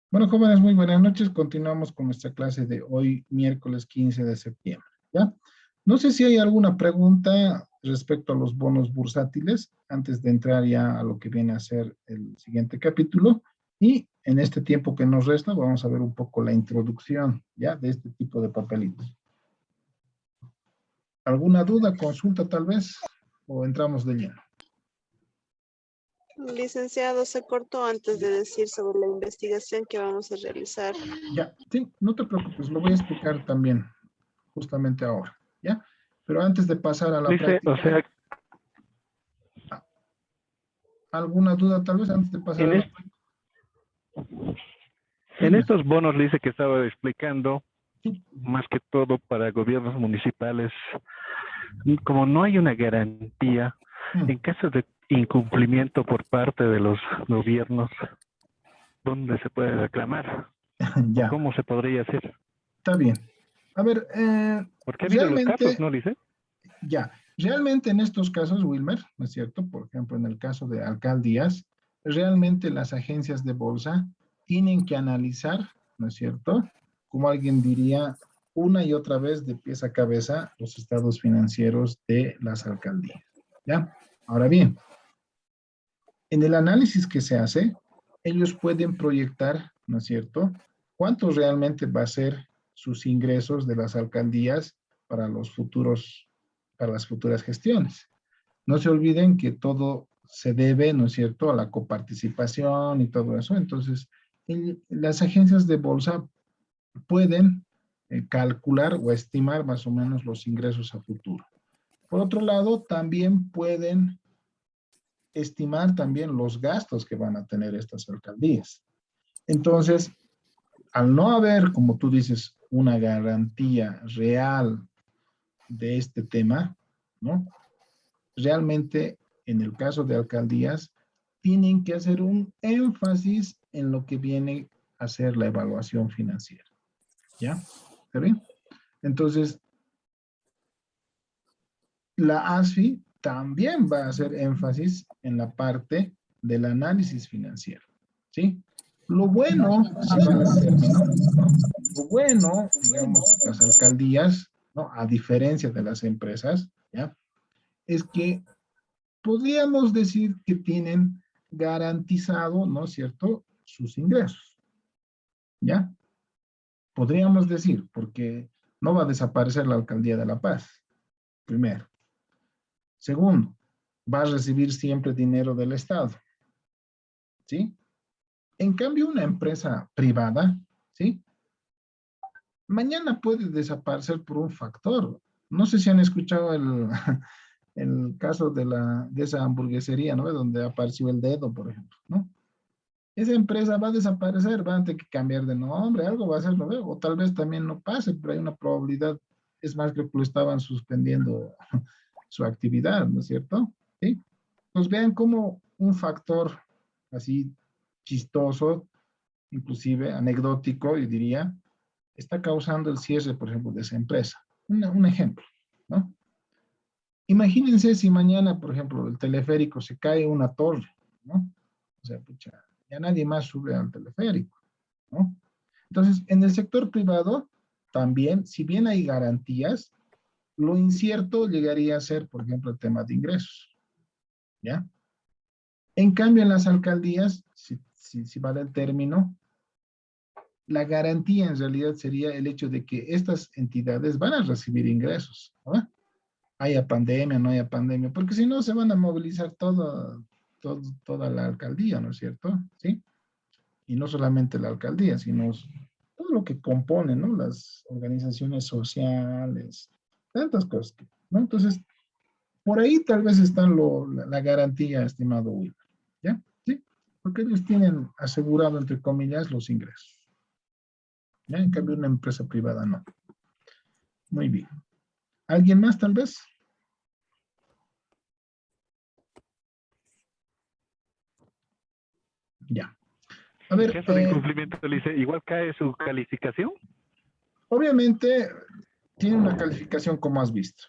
Bueno, jóvenes, muy buenas noches. Continuamos con nuestra clase de hoy, miércoles 15 de septiembre. ¿Ya? No sé si hay alguna pregunta respecto a los bonos bursátiles antes de entrar ya a lo que viene a ser el siguiente capítulo. Y en este tiempo que nos resta, vamos a ver un poco la introducción ya de este tipo de papelitos. ¿Alguna duda, consulta tal vez? ¿O entramos de lleno? Licenciado, se cortó antes de decir sobre la investigación que vamos a realizar. Ya, sí, no te preocupes, lo voy a explicar también justamente ahora, ¿ya? Pero antes de pasar a la Dice, o práctica, sea, ¿alguna duda tal vez antes de pasar a en, la es- práctica? en Dime. estos bonos le dice que estaba explicando, Sí. más que todo para gobiernos municipales, como no hay una garantía, en caso de incumplimiento por parte de los gobiernos, ¿dónde se puede reclamar? ¿O Ya, cómo se podría hacer? está bien. A ver, Porque ha habido los casos, realmente, ¿no, dice? ya, realmente en estos casos, Wilmer, ¿no es cierto? Por ejemplo, en el caso de alcaldías, realmente las agencias de bolsa tienen que analizar, ¿no es cierto? Como alguien diría, una y otra vez de pies a cabeza los estados financieros de las alcaldías, ¿ya? Ahora bien, en el análisis que se hace, ellos pueden proyectar, ¿no es cierto?, cuánto realmente va a ser sus ingresos de las alcaldías para los futuros, para las futuras gestiones. No se olviden que todo se debe, ¿no es cierto?, a la coparticipación y todo eso. Entonces, las agencias de bolsa pueden calcular o estimar más o menos los ingresos a futuro. Por otro lado, también pueden estimar también los gastos que van a tener estas alcaldías. Entonces, al no haber, como tú dices, una garantía real de este tema, ¿no? Realmente, en el caso de alcaldías, tienen que hacer un énfasis en lo que viene a ser la evaluación financiera. ¿Ya? ¿Está bien? Entonces, la ASFI también va a hacer énfasis en la parte del análisis financiero. ¿Sí? Lo bueno, si vale el término, lo bueno, digamos, las alcaldías, ¿no? A diferencia de las empresas, ¿ya? Es que podríamos decir que tienen garantizado, ¿no es cierto?, sus ingresos, ¿ya? Podríamos decir, porque no va a desaparecer la alcaldía de La Paz, primero. Segundo, va a recibir siempre dinero del Estado, ¿sí? En cambio, una empresa privada, ¿sí? Mañana puede desaparecer por un factor. No sé si han escuchado el caso de esa hamburguesería, ¿no? Donde apareció el dedo, por ejemplo, ¿no? Esa empresa va a desaparecer, van a tener que cambiar de nombre, algo va a ser, ¿no? O tal vez también no pase, pero hay una probabilidad, es más, creo que lo estaban suspendiendo su actividad, ¿no es cierto? ¿Sí? Pues vean cómo un factor así chistoso, inclusive anecdótico, yo diría, está causando el cierre, por ejemplo, de esa empresa. Un ejemplo, ¿no? Imagínense si mañana, por ejemplo, el teleférico se cae una torre, ¿no? O sea, pucha, ya nadie más sube al teleférico, ¿no? Entonces, en el sector privado, también, si bien hay garantías, lo incierto llegaría a ser, por ejemplo, el tema de ingresos, ¿ya? En cambio, en las alcaldías, si vale el término, la garantía en realidad sería el hecho de que estas entidades van a recibir ingresos, ¿no? Haya pandemia, no haya pandemia, porque si no se van a movilizar toda la alcaldía, ¿no es cierto? ¿Sí? Y no solamente la alcaldía, sino todo lo que compone, ¿no? Las organizaciones sociales, tantas cosas, ¿no? Entonces, por ahí tal vez está la garantía, estimado Will, ¿ya? ¿Sí? Porque ellos tienen asegurado, entre comillas, los ingresos. ¿Ya? En cambio, una empresa privada no. Muy bien. ¿Alguien más tal vez? Ya. A En ver, caso de incumplimiento, le dice, igual cae su calificación. obviamente tiene una calificación como has visto,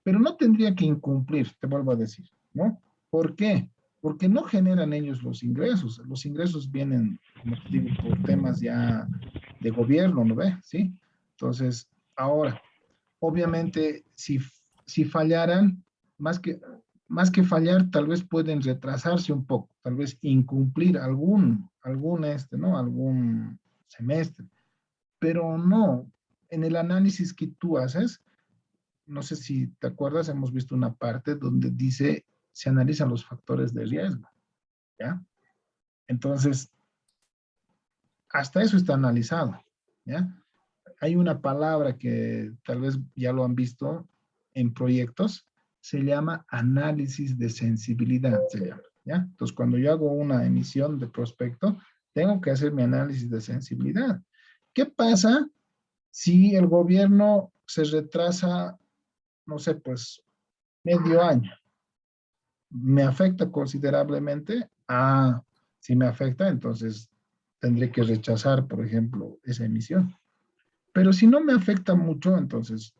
pero no tendría que incumplir, te vuelvo a decir, ¿no? ¿Por qué? porque no generan ellos los ingresos. Los ingresos vienen, como te digo, por temas ya de gobierno, ¿no ve? ¿Sí? Entonces, ahora, obviamente, si fallaran, más que fallar, tal vez pueden retrasarse un poco, tal vez incumplir ¿no? Algún semestre, pero no, en el análisis que tú haces, no sé si te acuerdas, hemos visto una parte donde dice, se analizan los factores de riesgo, ¿ya? Entonces, hasta eso está analizado, ¿ya? Hay una palabra que tal vez ya lo han visto en proyectos, se llama análisis de sensibilidad, se llama, ¿ya? Entonces, cuando yo hago una emisión de prospecto, tengo que hacer mi análisis de sensibilidad. ¿Qué pasa si el gobierno se retrasa, no sé, pues, medio año? ¿Me afecta considerablemente? Ah, si me afecta, entonces tendré que rechazar, por ejemplo, esa emisión. Pero si no me afecta mucho, entonces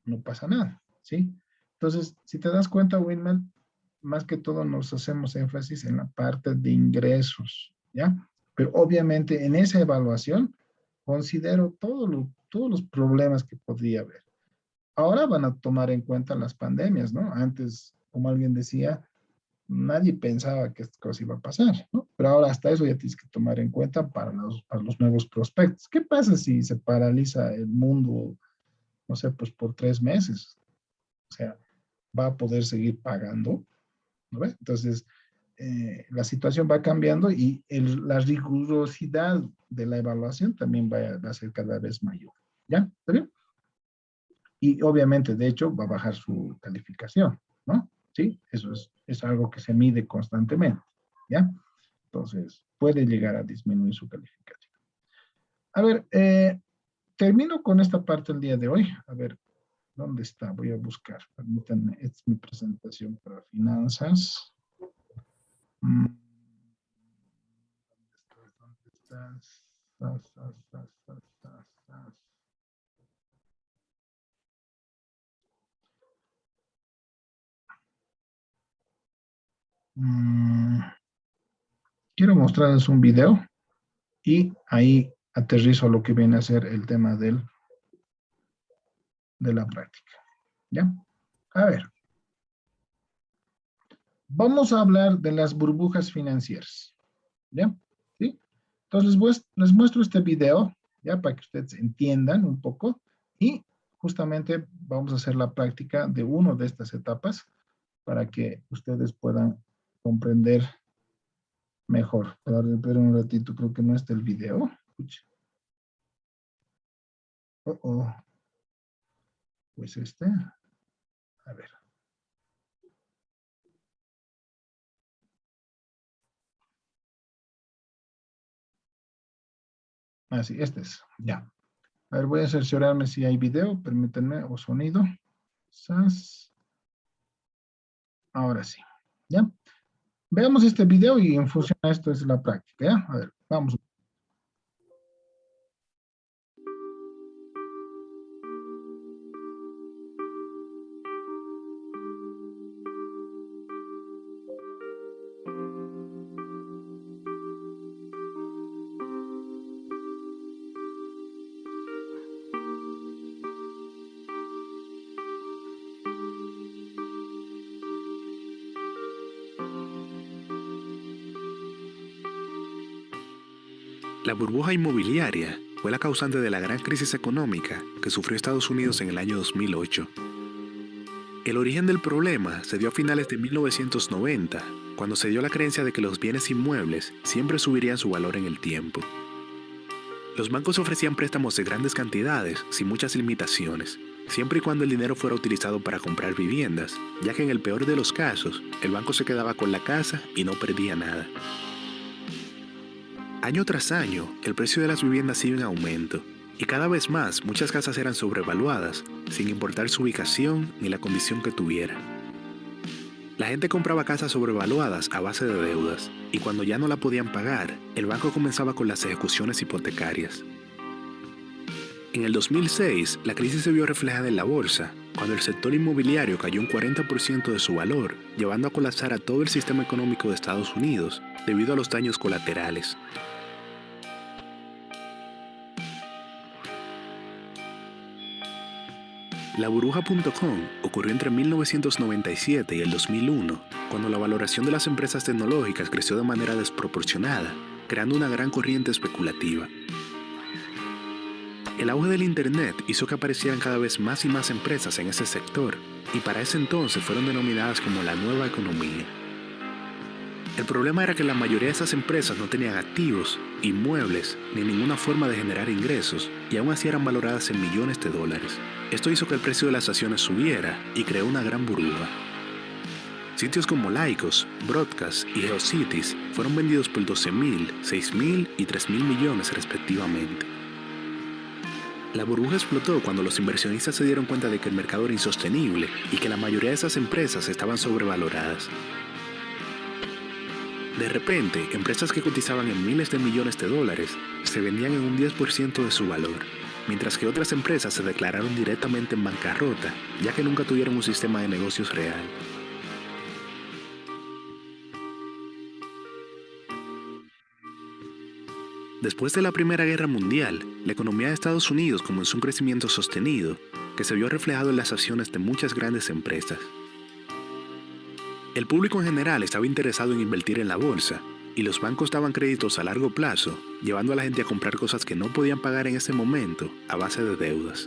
no pasa nada, ¿sí? Entonces, si te das cuenta, Wilman, más que todo nos hacemos énfasis en la parte de ingresos, ¿ya? Pero obviamente en esa evaluación considero todos los problemas que podría haber. Ahora van a tomar en cuenta las pandemias, ¿no? Antes, como alguien decía, nadie pensaba que esta cosa iba a pasar, ¿no? Pero ahora hasta eso ya tienes que tomar en cuenta para los nuevos prospectos. ¿Qué pasa si se paraliza el mundo, no sé, pues por 3 meses? O sea, ¿va a poder seguir pagando? ¿No ves? Entonces, la situación va cambiando y la rigurosidad de la evaluación también va a ser cada vez mayor. ¿Ya? ¿Está bien? Y obviamente, de hecho, va a bajar su calificación, ¿no? Sí, eso es algo que se mide constantemente, ¿ya? Entonces, puede llegar a disminuir su calificación. A ver, termino con esta parte el día de hoy. A ver, ¿dónde está? Voy a buscar. Permítanme, esta es mi presentación para finanzas. ¿Dónde estás? ¿Dónde estás? Quiero mostrarles un video y ahí aterrizo lo que viene a ser el tema de la práctica. ¿Ya? A ver. Vamos a hablar de las burbujas financieras. ¿Ya? ¿Sí? Entonces les muestro este video, ya para que ustedes entiendan un poco y justamente vamos a hacer la práctica de una de estas etapas para que ustedes puedan comprender mejor. Pero un ratito, creo que no está el video. Pues a ver. Ah, sí, este es, ya. A ver, voy a cerciorarme si hay video, permítanme, o sonido. Ahora sí, ¿ya? Veamos este video y en función a esto es la práctica, ¿ya? A ver, vamos. La burbuja inmobiliaria fue la causante de la gran crisis económica que sufrió Estados Unidos en el año 2008. El origen del problema se dio a finales de 1990, cuando se dio la creencia de que los bienes inmuebles siempre subirían su valor en el tiempo. Los bancos ofrecían préstamos de grandes cantidades, sin muchas limitaciones, siempre y cuando el dinero fuera utilizado para comprar viviendas, ya que en el peor de los casos, el banco se quedaba con la casa y no perdía nada. Año tras año, el precio de las viviendas sigue en aumento, y cada vez más muchas casas eran sobrevaluadas, sin importar su ubicación ni la condición que tuviera. La gente compraba casas sobrevaluadas a base de deudas, y cuando ya no la podían pagar, el banco comenzaba con las ejecuciones hipotecarias. En el 2006, la crisis se vio reflejada en la bolsa, cuando el sector inmobiliario cayó un 40% de su valor, llevando a colapsar a todo el sistema económico de Estados Unidos debido a los daños colaterales. La burbuja.com ocurrió entre 1997 y el 2001, cuando la valoración de las empresas tecnológicas creció de manera desproporcionada, creando una gran corriente especulativa. El auge del Internet hizo que aparecieran cada vez más y más empresas en ese sector, y para ese entonces fueron denominadas como la nueva economía. El problema era que la mayoría de esas empresas no tenían activos, inmuebles, ni ninguna forma de generar ingresos, y aún así eran valoradas en millones de dólares. Esto hizo que el precio de las acciones subiera y creó una gran burbuja. Sitios como Lycos, Broadcast y GeoCities fueron vendidos por 12.000, 6.000 y 3.000 millones respectivamente. La burbuja explotó cuando los inversionistas se dieron cuenta de que el mercado era insostenible y que la mayoría de esas empresas estaban sobrevaloradas. De repente, empresas que cotizaban en miles de millones de dólares se vendían en un 10% de su valor, mientras que otras empresas se declararon directamente en bancarrota, ya que nunca tuvieron un sistema de negocios real. Después de la Primera Guerra Mundial, la economía de Estados Unidos comenzó un crecimiento sostenido que se vio reflejado en las acciones de muchas grandes empresas. El público en general estaba interesado en invertir en la bolsa y los bancos daban créditos a largo plazo, llevando a la gente a comprar cosas que no podían pagar en ese momento a base de deudas.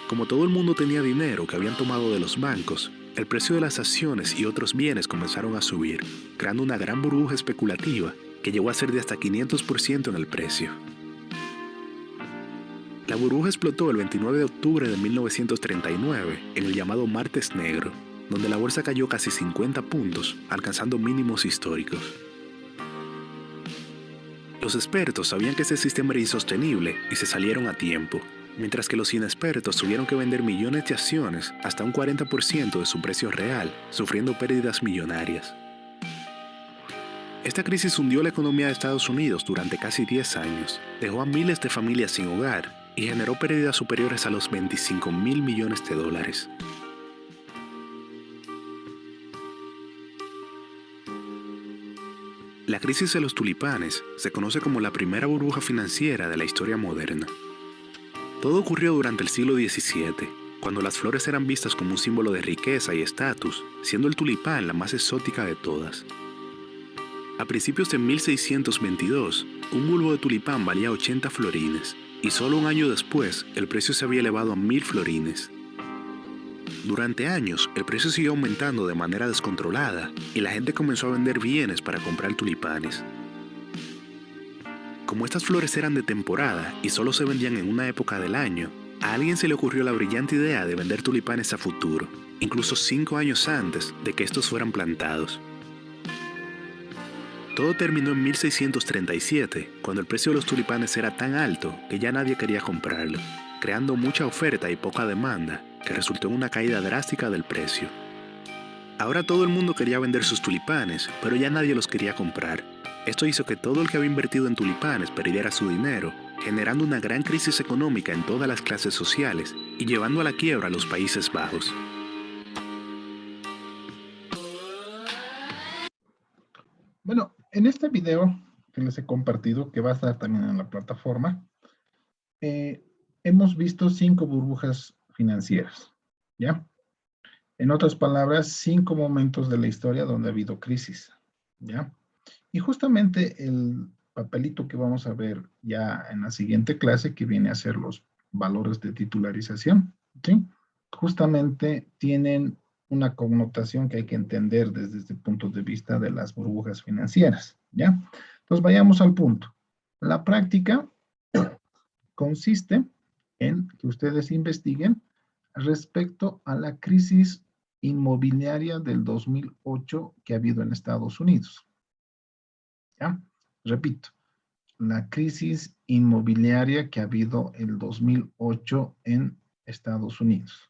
Como todo el mundo tenía dinero que habían tomado de los bancos, el precio de las acciones y otros bienes comenzaron a subir, creando una gran burbuja especulativa que llegó a ser de hasta 500% en el precio. La burbuja explotó el 29 de octubre de 1939 en el llamado Martes Negro, donde la bolsa cayó casi 50 puntos, alcanzando mínimos históricos. Los expertos sabían que ese sistema era insostenible y se salieron a tiempo, mientras que los inexpertos tuvieron que vender millones de acciones hasta un 40% de su precio real, sufriendo pérdidas millonarias. Esta crisis hundió la economía de Estados Unidos durante casi 10 años, dejó a miles de familias sin hogar y generó pérdidas superiores a los 25.000 millones de dólares. La crisis de los tulipanes se conoce como la primera burbuja financiera de la historia moderna. Todo ocurrió durante el siglo XVII, cuando las flores eran vistas como un símbolo de riqueza y estatus, siendo el tulipán la más exótica de todas. A principios de 1622, un bulbo de tulipán valía 80 florines, y solo un año después el precio se había elevado a 1.000 florines. Durante años, el precio siguió aumentando de manera descontrolada y la gente comenzó a vender bienes para comprar tulipanes. Como estas flores eran de temporada y solo se vendían en una época del año, a alguien se le ocurrió la brillante idea de vender tulipanes a futuro, incluso 5 años antes de que estos fueran plantados. Todo terminó en 1637, cuando el precio de los tulipanes era tan alto que ya nadie quería comprarlo, creando mucha oferta y poca demanda, que resultó en una caída drástica del precio. Ahora todo el mundo quería vender sus tulipanes, pero ya nadie los quería comprar. Esto hizo que todo el que había invertido en tulipanes perdiera su dinero, generando una gran crisis económica en todas las clases sociales y llevando a la quiebra a los Países Bajos. Bueno, en este video que les he compartido, que va a estar también en la plataforma, hemos visto 5 burbujas financieras, ¿ya? En otras palabras, 5 momentos de la historia donde ha habido crisis, ¿ya? Y justamente el papelito que vamos a ver ya en la siguiente clase, que viene a ser los valores de titularización, ¿sí? Justamente tienen una connotación que hay que entender desde este punto de vista de las burbujas financieras, ¿ya? Entonces vayamos al punto. La práctica consiste en que ustedes investiguen respecto a la crisis inmobiliaria del 2008 que ha habido en Estados Unidos. ¿Ya? Repito, la crisis inmobiliaria que ha habido el 2008 en Estados Unidos.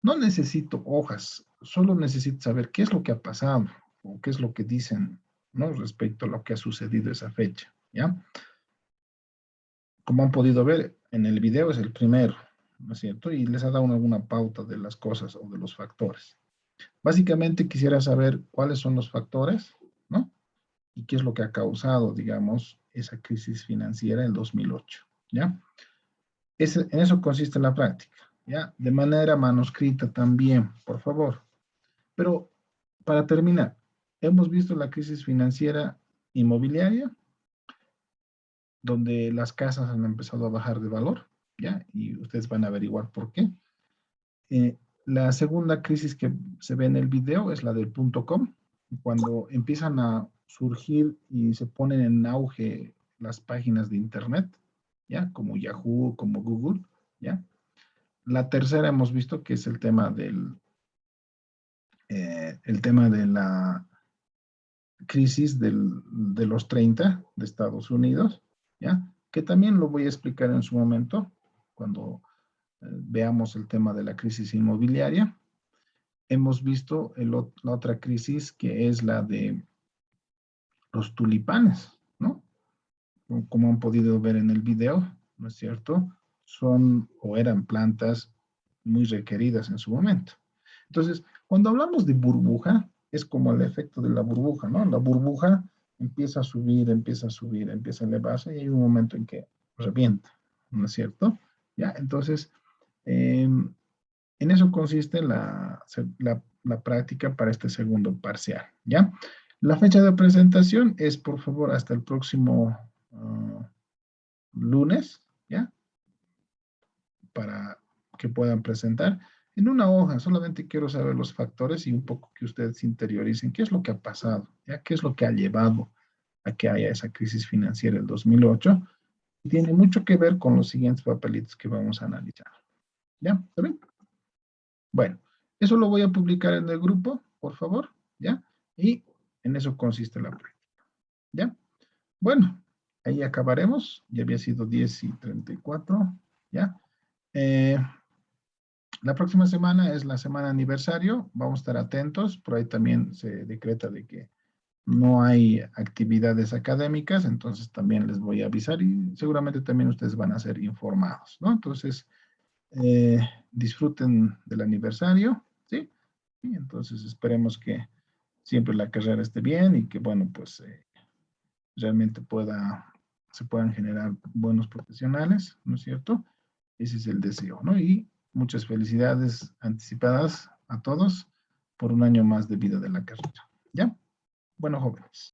No necesito hojas, solo necesito saber qué es lo que ha pasado o qué es lo que dicen, ¿no? Respecto a lo que ha sucedido esa fecha, ¿ya? Como han podido ver en el video, es el primero, ¿no es cierto? Y les ha dado alguna pauta de las cosas o de los factores. Básicamente quisiera saber cuáles son los factores, ¿no? Y qué es lo que ha causado, digamos, esa crisis financiera del 2008, ¿ya? En eso consiste la práctica, ¿ya? De manera manuscrita también, por favor. Pero, para terminar, hemos visto la crisis financiera inmobiliaria, donde las casas han empezado a bajar de valor, ¿ya? Y ustedes van a averiguar por qué. La segunda crisis que se ve en el video es la del .com, cuando empiezan a surgir y se ponen en auge las páginas de internet, ¿ya? Como Yahoo, como Google, ¿ya? La tercera hemos visto que es el tema de la crisis de los 30 de Estados Unidos, ¿ya? Que también lo voy a explicar en su momento, cuando veamos el tema de la crisis inmobiliaria. Hemos visto la otra crisis, que es la de los tulipanes, ¿no? Como han podido ver en el video, ¿no es cierto? Son o eran plantas muy requeridas en su momento. Entonces, cuando hablamos de burbuja, es como el efecto de la burbuja, ¿no? La burbuja empieza a subir, empieza a subir, empieza a elevarse y hay un momento en que revienta, ¿no es cierto? ¿Ya? Entonces, en eso consiste la práctica para este segundo parcial, ¿ya? La fecha de presentación es, por favor, hasta el próximo lunes, ¿ya? Para que puedan presentar. En una hoja, solamente quiero saber los factores y un poco que ustedes interioricen qué es lo que ha pasado, ¿ya? ¿Qué es lo que ha llevado a que haya esa crisis financiera del 2008? Y tiene mucho que ver con los siguientes papelitos que vamos a analizar. ¿Ya? ¿Está bien? Bueno, eso lo voy a publicar en el grupo, por favor, ¿ya? Y en eso consiste la práctica, ¿ya? Bueno, ahí acabaremos. Ya había sido 10:34, ¿ya? La próxima semana es la semana aniversario. Vamos a estar atentos. Por ahí también se decreta de que no hay actividades académicas, entonces también les voy a avisar y seguramente también ustedes van a ser informados, ¿no? Entonces, disfruten del aniversario, ¿sí? Y entonces esperemos que siempre la carrera esté bien y que, bueno, pues realmente se puedan generar buenos profesionales, ¿no es cierto? Ese es el deseo, ¿no? Y muchas felicidades anticipadas a todos por un año más de vida de la carrera, ¿ya? Bueno, jóvenes.